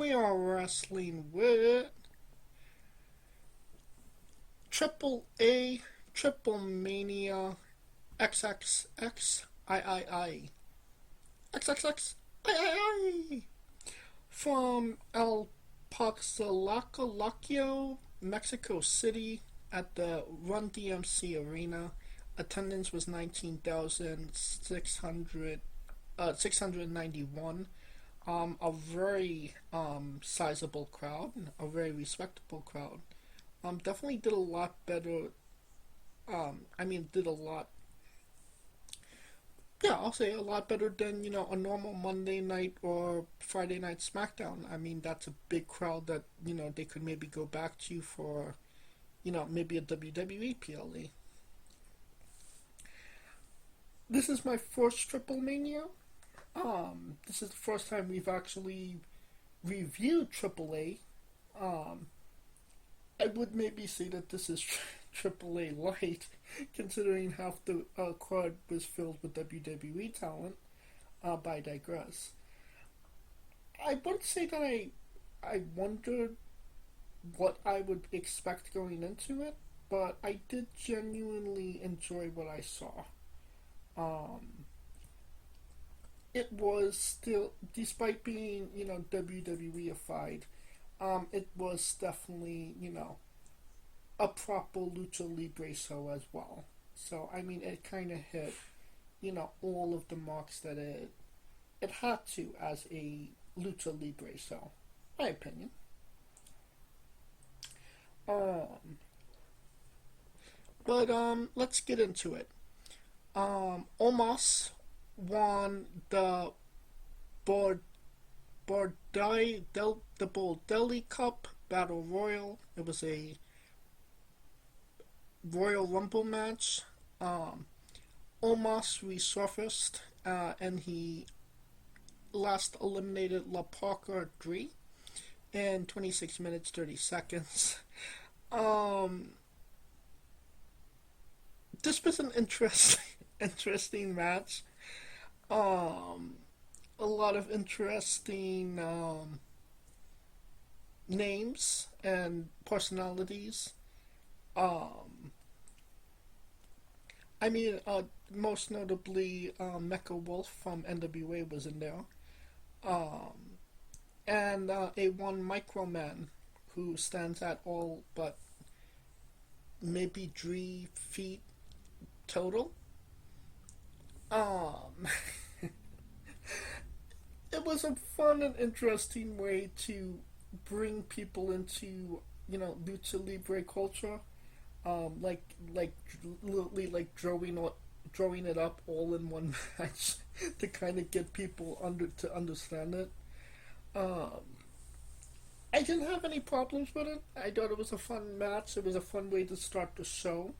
we are wrestling with AAA Triplemania XXXIII. XXXIII from El Paxalacalacio, Mexico City at the Run DMC Arena. Attendance was 19,691. A very sizable crowd, a very respectable crowd. Definitely did a lot better. Did a lot. Yeah, I'll say a lot better than a normal Monday night or Friday night SmackDown. I mean, that's a big crowd that they could maybe go back to for maybe a WWE PLE. This is my first Triple Mania. This is the first time we've actually reviewed AAA. I would maybe say that this is AAA light, considering half the card was filled with WWE talent. But I digress. I would say that I wondered what I would expect going into it, but I did genuinely enjoy what I saw. It was still, despite being WWEified, it was definitely a proper lucha libre show as well. So I mean, it kind of hit all of the marks that it had to as a lucha libre show, my opinion. But let's get into it. Omos won the Bordelli Cup Battle Royal. It was a Royal Rumble match. Omos resurfaced and he last eliminated La Parker 3 in 26 minutes 30 seconds. This was an interesting match. A lot of interesting names and personalities. Most notably, Mecha Wolf from NWA was in there. And a one Microman who stands at all but maybe 3 feet total. It was a fun and interesting way to bring people into lucha libre culture. Literally like drawing it up all in one match to kind of get people to understand it. I didn't have any problems with it. I thought it was a fun match. It was a fun way to start the show.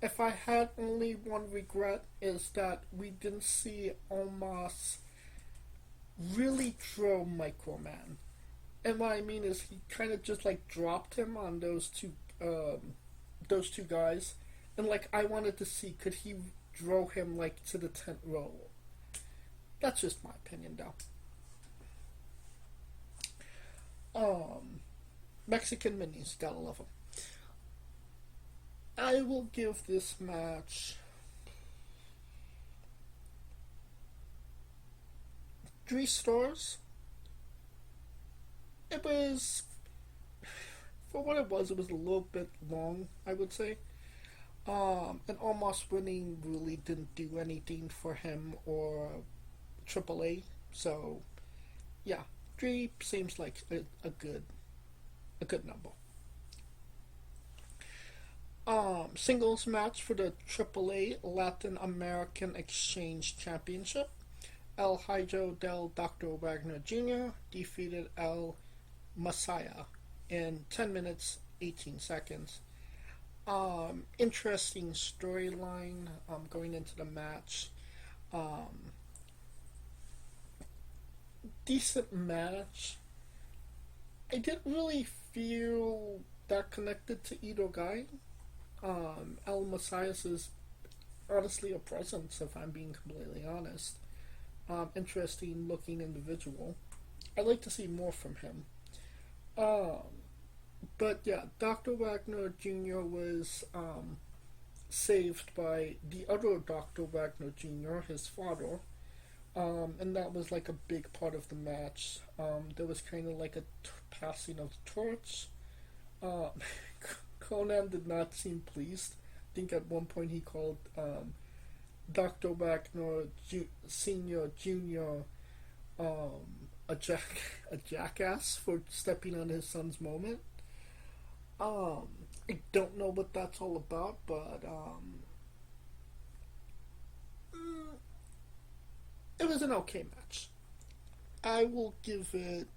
If I had only one regret, is that we didn't see Omos really throw Microman. And what I mean is he kind of just like dropped him on those two guys, and like I wanted to see, could he throw him like to the 10th row? That's just my opinion, though. Mexican minis, gotta love them. I will give this match 3 stars. It was, for what it was a little bit long, I would say. And Almost winning really didn't do anything for him or AAA. So, yeah, 3 seems like a good number. Singles match for the AAA Latin American Exchange Championship. El Hijo del Dr. Wagner Jr. defeated El Messiah in 10 minutes 18 seconds. Interesting storyline going into the match. Decent match. I didn't really feel that connected to either guy. El Messias is honestly a presence, if I'm being completely honest. Interesting looking individual. I'd like to see more from him. Um, but yeah, Dr. Wagner Jr. was saved by the other Dr. Wagner Jr., his father, and that was like a big part of the match. There was kind of like a passing of the torch. Uh, Conan did not seem pleased. I think at one point he called Dr. Wagner Senior Junior a jackass for stepping on his son's moment. Um, I don't know what that's all about, but mm, it was an okay match. I will give it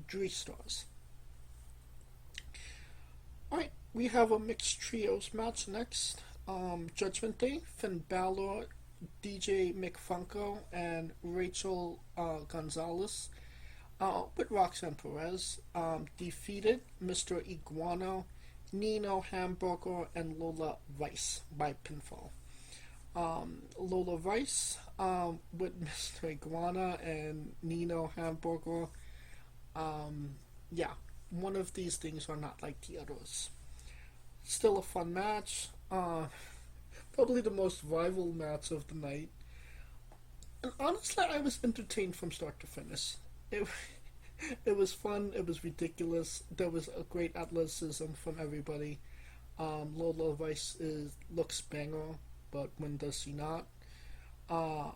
3 stars. Alright, we have a mixed trios match next. Judgment Day, Finn Balor, DJ McFunko, and Rachel Gonzalez with Roxanne Perez defeated Mr. Iguana, Nino Hamburger, and Lola Rice by pinfall. Lola Rice with Mr. Iguana and Nino Hamburger. Yeah, one of these things are not like the others. Still a fun match. Probably the most rival match of the night. And honestly, I was entertained from start to finish. It, it was fun. It was ridiculous. There was a great athleticism from everybody. Lola Rice looks banger, but when does she not? Um,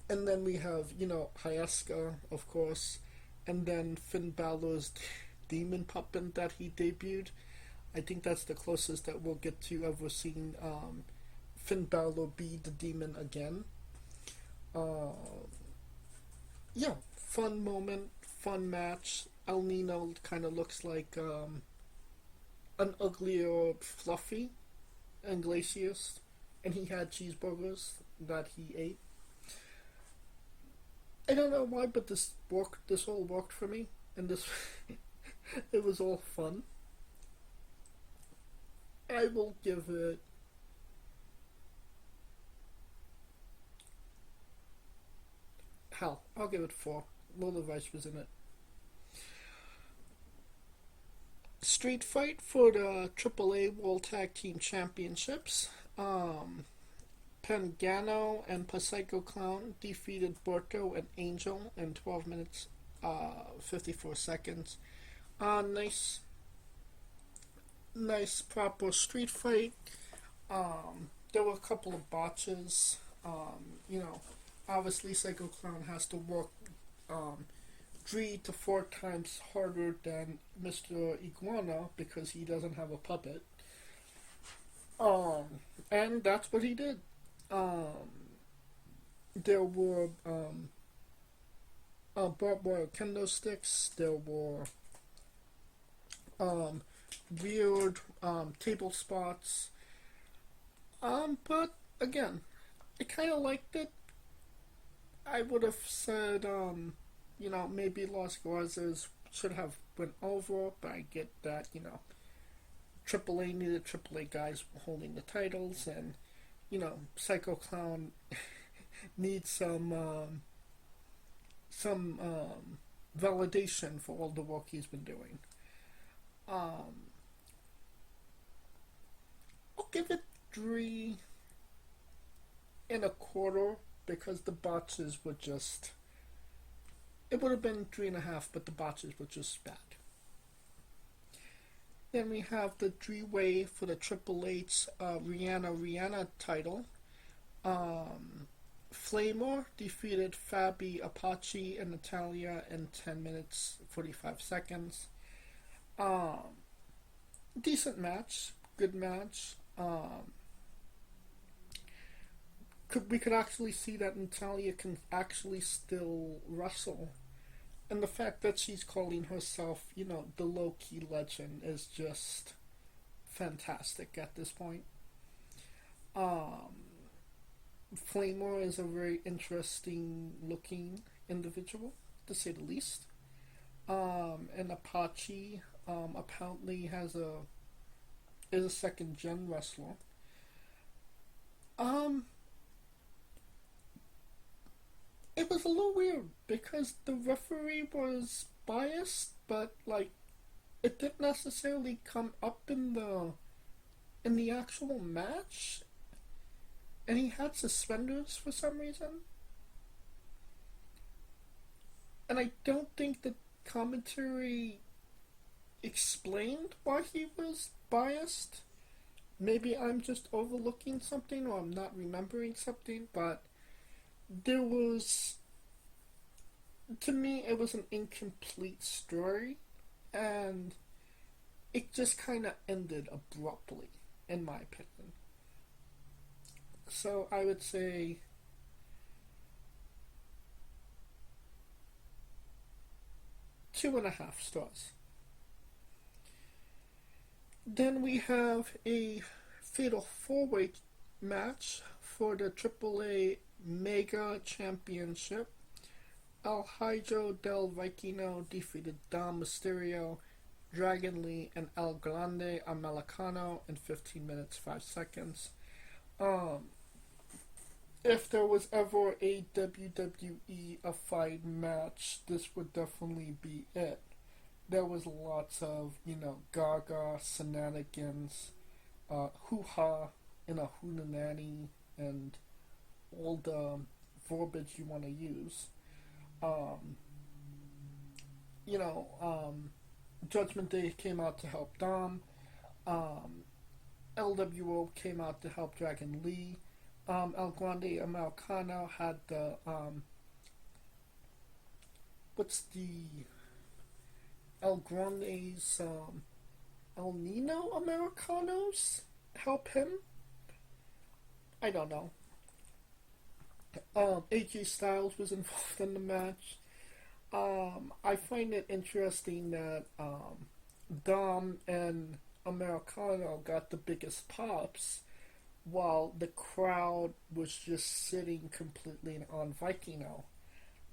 and then we have, Hayaska, of course, and then Finn Balor's demon puppet that he debuted. I think that's the closest that we'll get to ever seeing Finn Balor be the demon again. Uh, yeah, fun moment, fun match. El Nino kind of looks like an uglier Fluffy Iglesias, and he had cheeseburgers that he ate. I don't know why, but this worked. This all worked for me, and this it was all fun. I will give it. Hell, I'll give it 4. Lola Rice was in it. Street fight for the AAA World Tag Team Championships. Pangano and Psycho Clown defeated Borto and Angel in 12 minutes, 54 seconds. Nice, nice, proper street fight. There were a couple of botches. Obviously, Psycho Clown has to work 3 to 4 times harder than Mr. Iguana because he doesn't have a puppet. And that's what he did. There were barbed wire kendo sticks. There were weird table spots. But again, I kind of liked it. I would have said, maybe Los Garzas should have went over, but I get that, AAA needed AAA guys holding the titles, and, Psycho Clown needs some validation for all the work he's been doing. I'll give it 3 1/4 because the botches were just. It would have been 3.5, but the botches were just bad. Then we have the 3-way for the Triple H Rihanna title. Flamor defeated Fabi, Apache, and Natalia in 10 minutes 45 seconds. Decent match, good match. We could actually see that Natalia can actually still wrestle. And the fact that she's calling herself, the low-key legend is just fantastic at this point. Flamor is a very interesting looking individual, to say the least. And Apache apparently is a second gen wrestler. It was a little weird because the referee was biased, but like it didn't necessarily come up in the actual match, and he had suspenders for some reason. And I don't think the commentary explained why he was biased. Maybe I'm just overlooking something or I'm not remembering something, but there was, to me, it was an incomplete story, and it just kind of ended abruptly, in my opinion. So I would say 2.5 stars. Then we have a fatal four-way match for the AAA Mega Championship. El Hijo del Vikingo defeated Dom Mysterio, Dragon Lee, and El Grande Americano in 15 minutes 5 seconds. If there was ever a WWE a fight match, this would definitely be it. There was lots of, gaga shenanigans, hoo-ha, and a hoonanny, and all the verbiage you want to use. Judgment Day came out to help Dom. LWO came out to help Dragon Lee. El Grande Americano had the El Grande's El Nino Americanos help him? I don't know. AJ Styles was involved in the match. I find it interesting that Dom and Americano got the biggest pops while the crowd was just sitting completely on Vikingo.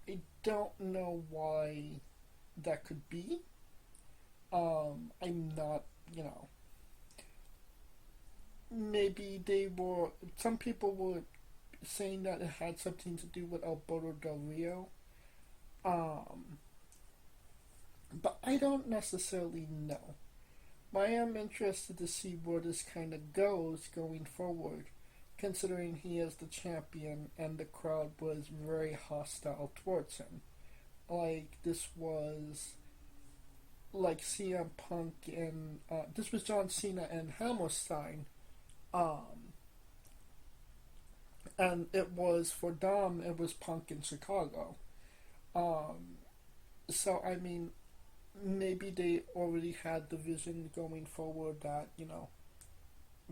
I don't know why that could be. I'm not, maybe some people were saying that it had something to do with Alberto Del Rio. But I don't necessarily know. But I am interested to see where this kind of goes going forward, considering he is the champion and the crowd was very hostile towards him. Like, this was like CM Punk and this was John Cena and Hammerstein, and it was for Dom. It was Punk in Chicago. So I mean, maybe they already had the vision going forward that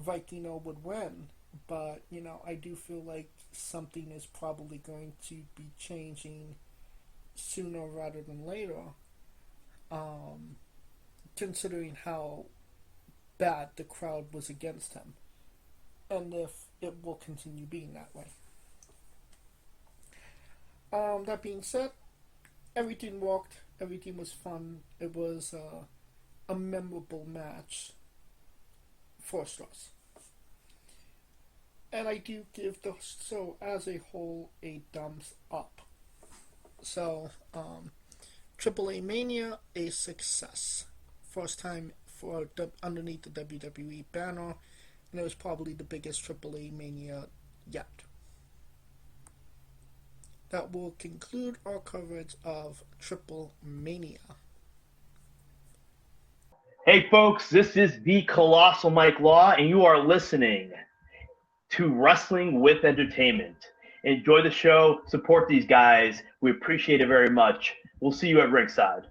Vikingo would win, but I do feel like something is probably going to be changing sooner rather than later. Considering how bad the crowd was against him, and if it will continue being that way. That being said, everything worked, everything was fun, it was a memorable match. 4 stars. And I do give the show as a whole a thumbs up. So, AAA Mania, a success. First time for underneath the WWE banner, and it was probably the biggest AAA Mania yet. That will conclude our coverage of Triple Mania. Hey folks, this is the Colossal Mike Law, and you are listening to Wrestling with Entertainment. Enjoy the show, support these guys. We appreciate it very much. We'll see you at ringside.